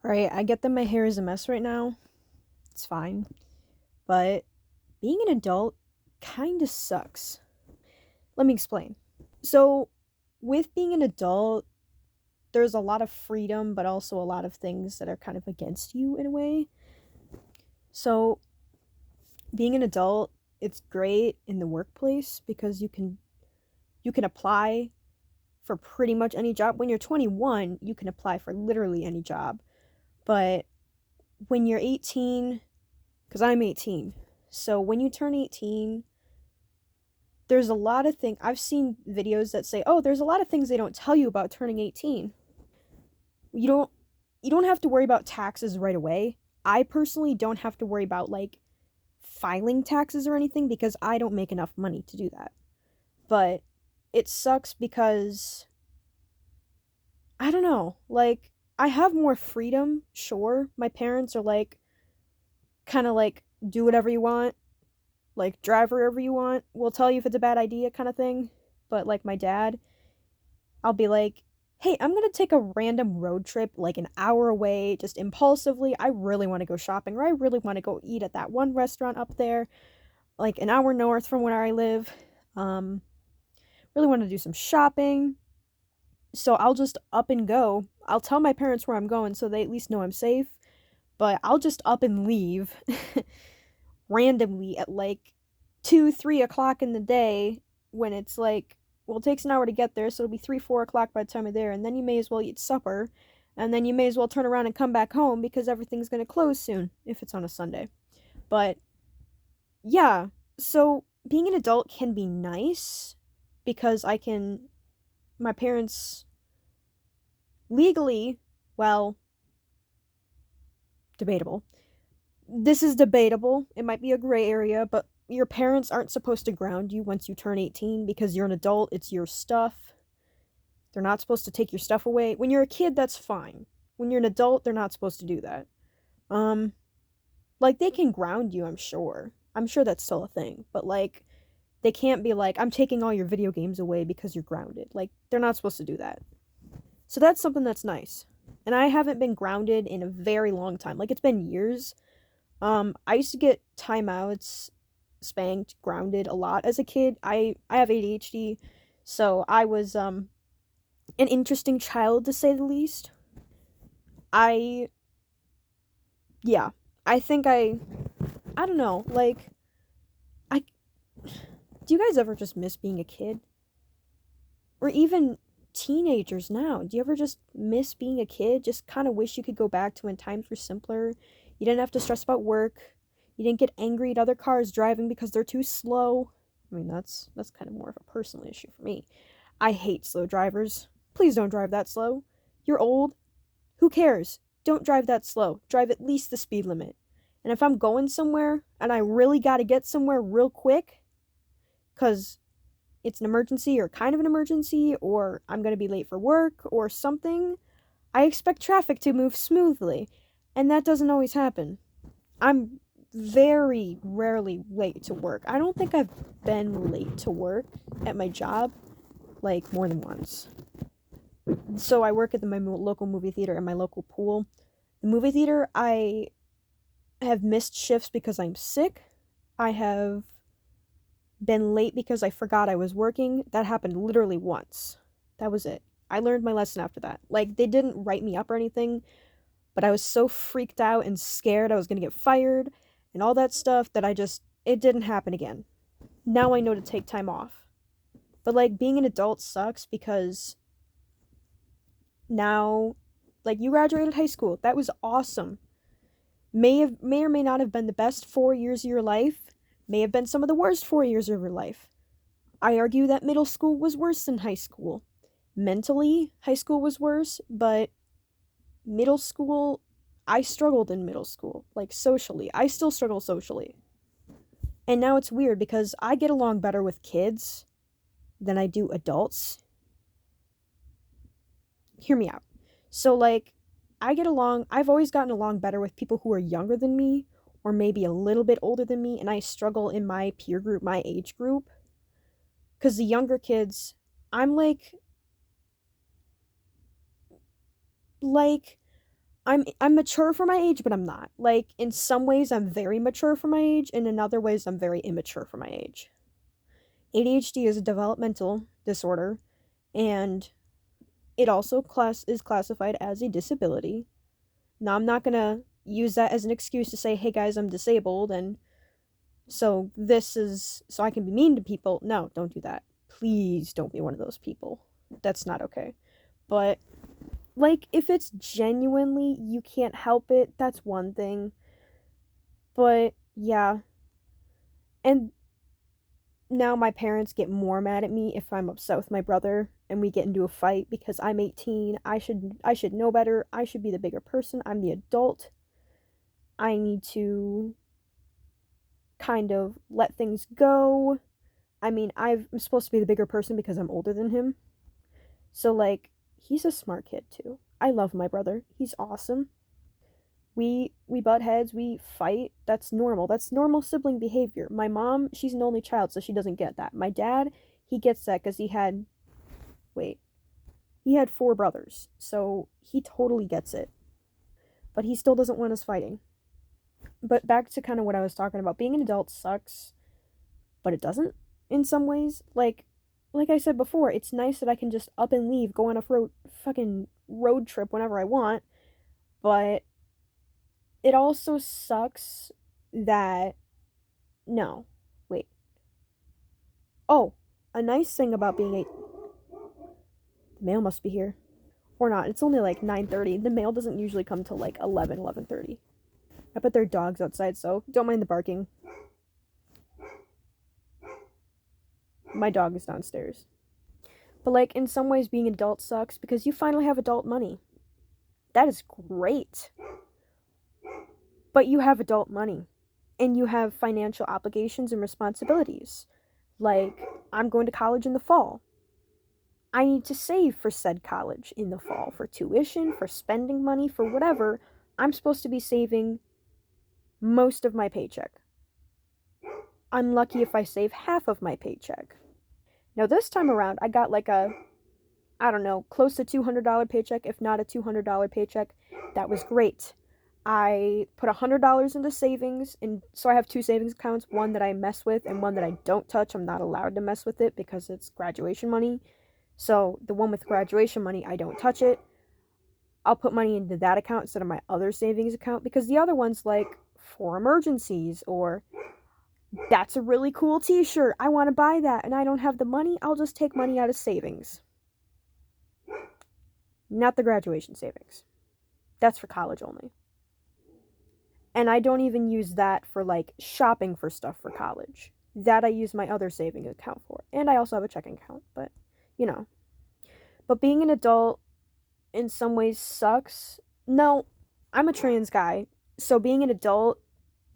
Right, I get that my hair is a mess right now. It's fine. But being an adult kinda sucks. Let me explain. So, with being an adult, there's a lot of freedom, but also a lot of things that are kind of against you in a way. So, being an adult, it's great in the workplace because you can apply for pretty much any job. When you're 21, you can apply for literally any job. But when you're 18, because I'm 18. So when you turn 18, there's a lot of things. I've seen videos that say, "Oh, there's a lot of things they don't tell you about turning 18." You don't you don't have to worry about taxes right away. I personally don't have to worry about like filing taxes or anything because I don't make enough money to do that. But it sucks because I don't know, like I have more freedom, sure. My parents are like kind of like do whatever you want, like drive wherever you want. We'll tell you if it's a bad idea kind of thing. But like my dad, I'll be like, "Hey, I'm going to take a random road trip like an hour away just impulsively. I really want to go shopping or I really want to go eat at that one restaurant up there like an hour north from where I live. Um really want to do some shopping." So I'll just up and go. I'll tell my parents where I'm going so they at least know I'm safe, but I'll just up and leave randomly at like 2, 3 o'clock in the day when it's like, well, it takes an hour to get there, so it'll be 3, 4 o'clock by the time you're there, and then you may as well eat supper, and then you may as well turn around and come back home because everything's gonna close soon if it's on a Sunday. But yeah, so being an adult can be nice because my parents legally, well, debatable. This is debatable. It might be a gray area, but your parents aren't supposed to ground you once you turn 18 because you're an adult. It's your stuff. They're not supposed to take your stuff away. When you're a kid, that's fine. When you're an adult, they're not supposed to do that. Um, like they can ground you, I'm sure. I'm sure that's still a thing, but like they can't be like, "I'm taking all your video games away because you're grounded." Like they're not supposed to do that. So that's something that's nice. And I haven't been grounded in a very long time. Like it's been years. I used to get timeouts, spanked, grounded a lot as a kid. I have ADHD, so I was an interesting child to say the least. I yeah, I think I don't know, like I do you guys ever just miss being a kid? Or even teenagers now. Do you ever just miss being a kid? Just kind of wish you could go back to when times were simpler. You didn't have to stress about work. You didn't get angry at other cars driving because they're too slow. I mean, that's kind of more of a personal issue for me. I hate slow drivers. Please don't drive that slow. You're old. Who cares? Don't drive that slow. Drive at least the speed limit. And if I'm going somewhere and I really got to get somewhere real quick, cuz it's an emergency or kind of an emergency, or I'm going to be late for work or something, I expect traffic to move smoothly. And that doesn't always happen. I'm very rarely late to work. I don't think I've been late to work at my job like more than once. So I work at my local movie theater and my local pool. The movie theater, I have missed shifts because I'm sick. I have been late because I forgot I was working. That happened literally once. That was it. I learned my lesson after that. Like, they didn't write me up or anything, but I was so freaked out and scared I was gonna get fired and all that stuff that it didn't happen again. Now I know to take time off. But, like, being an adult sucks because now, like, you graduated high school. That was awesome. May or may not have been the best 4 years of your life, may have been some of the worst 4 years of your life. I argue that middle school was worse than high school. Mentally, high school was worse, but middle school, I struggled in middle school, like socially. I still struggle socially. And now it's weird because I get along better with kids than I do adults. Hear me out. So, like, I've always gotten along better with people who are younger than me or maybe a little bit older than me, and I struggle in my peer group, my age group. Because the younger kids, I'm like I'm mature for my age, but I'm not. Like, in some ways I'm very mature for my age, and in other ways I'm very immature for my age. ADHD is a developmental disorder, and it also is classified as a disability. Now, I'm not going to use that as an excuse to say, "Hey guys, I'm disabled and so this is so I can be mean to people." No, don't do that. Please don't be one of those people. That's not okay. But like, if it's genuinely you can't help it, that's one thing. But yeah. And now my parents get more mad at me if I'm upset with my brother and we get into a fight because I'm 18. I should know better. I should be the bigger person. I'm the adult. I need to kind of let things go. I mean, I'm supposed to be the bigger person because I'm older than him. So like, he's a smart kid too. I love my brother. He's awesome. We butt heads, we fight. That's normal. That's normal sibling behavior. My mom, she's an only child, so she doesn't get that. My dad, he gets that cuz wait, he had 4 brothers. So he totally gets it. But he still doesn't want us fighting. But back to kind of what I was talking about. Being an adult sucks, but it doesn't in some ways. Like I said before, it's nice that I can just up and leave, go on a fucking road trip whenever I want. But it also sucks that no, wait. Oh, a nice thing about being a the mail must be here or not. It's only like 9:30. The mail doesn't usually come till like 11:30. I bet there are dogs outside, so don't mind the barking. My dog is downstairs. But like, in some ways being an adult sucks because you finally have adult money. That is great. But you have adult money and you have financial obligations and responsibilities. Like, I'm going to college in the fall. I need to save for said college in the fall, for tuition, for spending money, for whatever. I'm supposed to be saving most of my paycheck. I'm lucky if I save half of my paycheck. Now, this time around, I got like I don't know, close to $200 paycheck, if not a $200 paycheck. That was great. I put $100 into savings, and so I have 2 savings accounts, one that I mess with and one that I don't touch. I'm not allowed to mess with it because it's graduation money. So the one with graduation money, I don't touch it. I'll put money into that account instead of my other savings account because the other one's like for emergencies, or that's a really cool t-shirt. I want to buy that and I don't have the money. I'll just take money out of savings. Not the graduation savings. That's for college only. And I don't even use that for like shopping for stuff for college. That I use my other savings account for. And I also have a checking account, but you know. But being an adult in some ways sucks. No, I'm a trans guy, so being an adult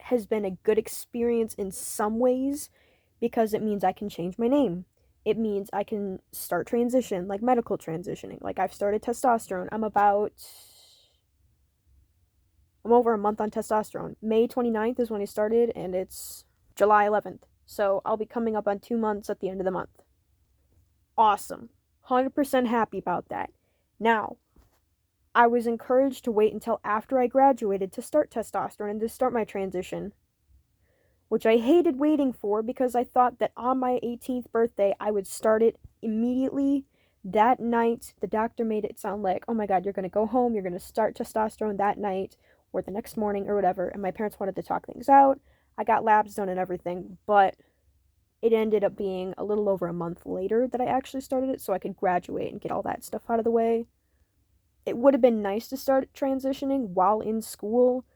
has been a good experience in some ways because it means I can change my name. It means I can start transition, like medical transitioning. Like, I've started testosterone. I'm over a month on testosterone. May 29th is when I started, and it's July 11th. So I'll be coming up on 2 months at the end of the month. Awesome. 100% happy about that. Now, I was encouraged to wait until after I graduated to start testosterone and to start my transition, which I hated waiting for because I thought that on my 18th birthday I would start it immediately. That night, the doctor made it sound like, oh my god, you're going to go home, you're going to start testosterone that night or the next morning or whatever, and my parents wanted to talk things out. I got labs done and everything, but it ended up being a little over a month later that I actually started it so I could graduate and get all that stuff out of the way. It would have been nice to start transitioning while in school,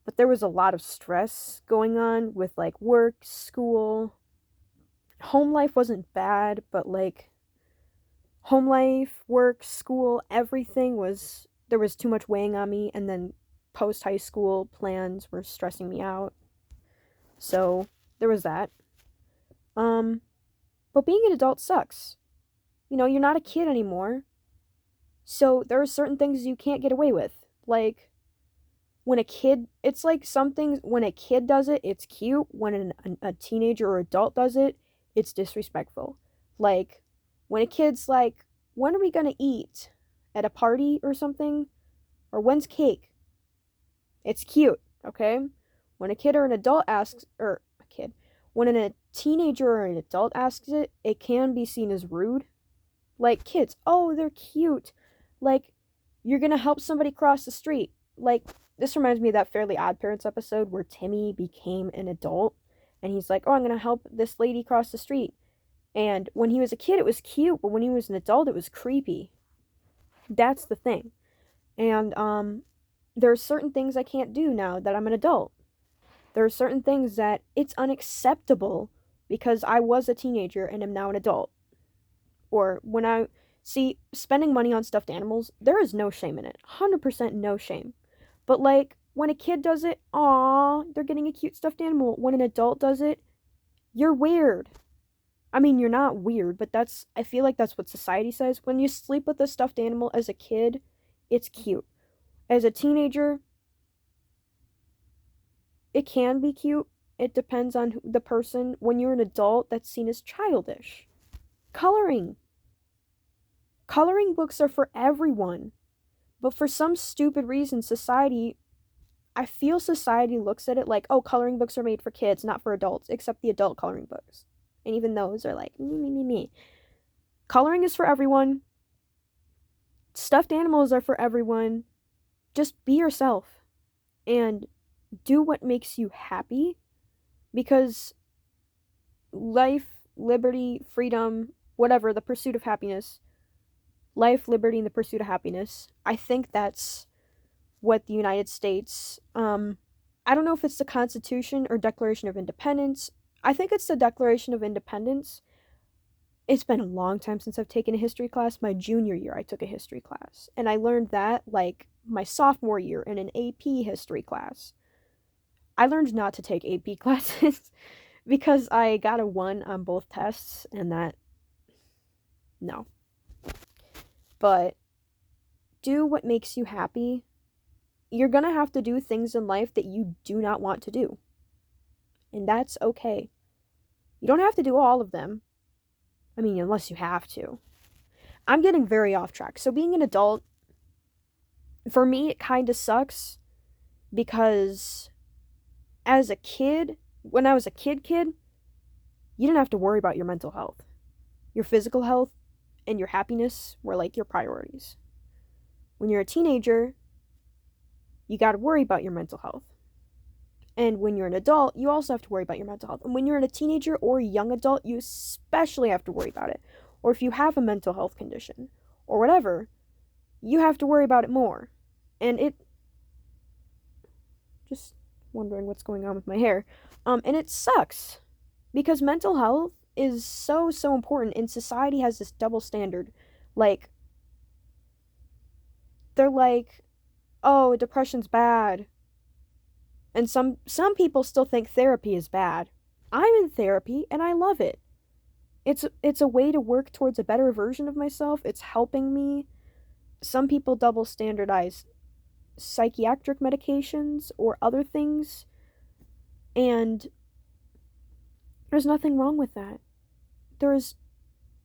but there was a lot of stress going on with like work, school. Home life wasn't bad, but like home life, work, school, everything was, there was too much weighing on me, and then post high school plans were stressing me out. So there was that. But being an adult sucks. You know, you're not a kid anymore. So there are certain things you can't get away with. Like, when a kid, it's like some things, when a kid does it, it's cute. When a teenager or adult does it, it's disrespectful. Like, when a kid's like, when are we gonna eat? At a party or something? Or when's cake? It's cute, okay? When a kid or an adult asks, or a kid, when a teenager or an adult asks it, it can be seen as rude. Like kids, oh, they're cute. Like, you're gonna help somebody cross the street. Like, this reminds me of that Fairly Odd Parents episode where Timmy became an adult and he's like, oh, I'm gonna help this lady cross the street. And when he was a kid, it was cute, but when he was an adult, it was creepy. That's the thing. And there are certain things I can't do now that I'm an adult. There are certain things that it's unacceptable because I was a teenager and am now an adult. Or when I see spending money on stuffed animals, there is no shame in it. 100% no shame. But like when a kid does it, aw, they're getting a cute stuffed animal. When an adult does it, you're weird. I mean, you're not weird, but I feel like that's what society says. When you sleep with a stuffed animal as a kid, it's cute. As a teenager, it can be cute. It depends on the person. When you're an adult, that's seen as childish. Coloring. Coloring books are for everyone. But for some stupid reason, I feel society looks at it like, oh, coloring books are made for kids, not for adults, except the adult coloring books. And even those are like, me. Coloring is for everyone. Stuffed animals are for everyone. Just be yourself. And do what makes you happy. Because life, liberty, freedom, whatever, the pursuit of happiness. Life, liberty, and the pursuit of happiness. I think that's what the United States, I don't know if it's the Constitution or Declaration of Independence. I think it's the Declaration of Independence. It's been a long time since I've taken a history class. My junior year, I took a history class. And I learned that, like, my sophomore year in an AP history class. I learned not to take AP classes because I got a 1 on both tests, and no. But do what makes you happy. You're gonna have to do things in life that you do not want to do. And that's okay. You don't have to do all of them. I mean, unless you have to. I'm getting very off track. So being an adult, for me, it kind of sucks because as a kid, when I was a kid, you didn't have to worry about your mental health. Your physical health and your happiness were like your priorities. When you're a teenager, you got to worry about your mental health. And when you're an adult, you also have to worry about your mental health. And when you're a teenager or a young adult, you especially have to worry about it. Or if you have a mental health condition or whatever, you have to worry about it more. And just wondering what's going on with my hair. And it sucks because mental health is so important, and society has this double standard. Like, they're like, oh, depression's bad. And some people still think therapy is bad. I'm in therapy and I love it. It's a way to work towards a better version of myself. It's helping me. Some people double standardize psychiatric medications or other things, and there's nothing wrong with that.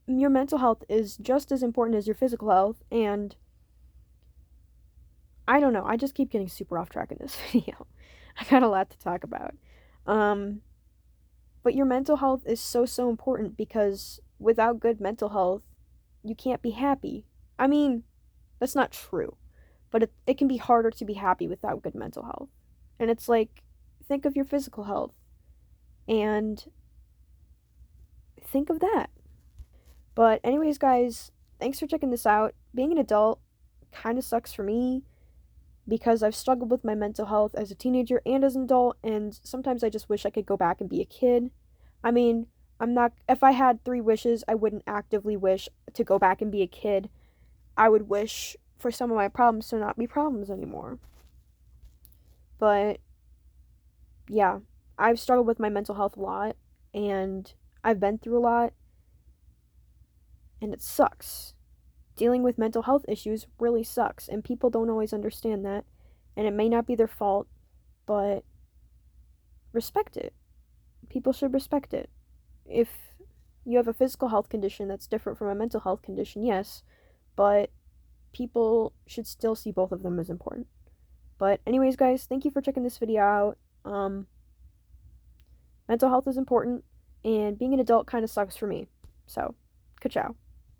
Your mental health is just as important as your physical health, and I don't know, I just keep getting super off track in this video. I got a lot to talk about. But your mental health is so important because without good mental health, you can't be happy. I mean, that's not true, but it can be harder to be happy without good mental health. And it's like, think of your physical health and think of that. But anyways, guys, thanks for checking this out. Being an adult kind of sucks for me because I've struggled with my mental health as a teenager and as an adult, and sometimes I just wish I could go back and be a kid. I mean, if I had 3 wishes, I wouldn't actively wish to go back and be a kid. I would wish for some of my problems to not be problems anymore. But yeah, I've struggled with my mental health a lot, and I've been through a lot, and it sucks. Dealing with mental health issues really sucks, and people don't always understand that, and it may not be their fault, but respect it. People should respect it. If you have a physical health condition that's different from a mental health condition, yes, but people should still see both of them as important. But anyways, guys, thank you for checking this video out. Mental health is important, and being an adult kind of sucks for me. So, ka-chow.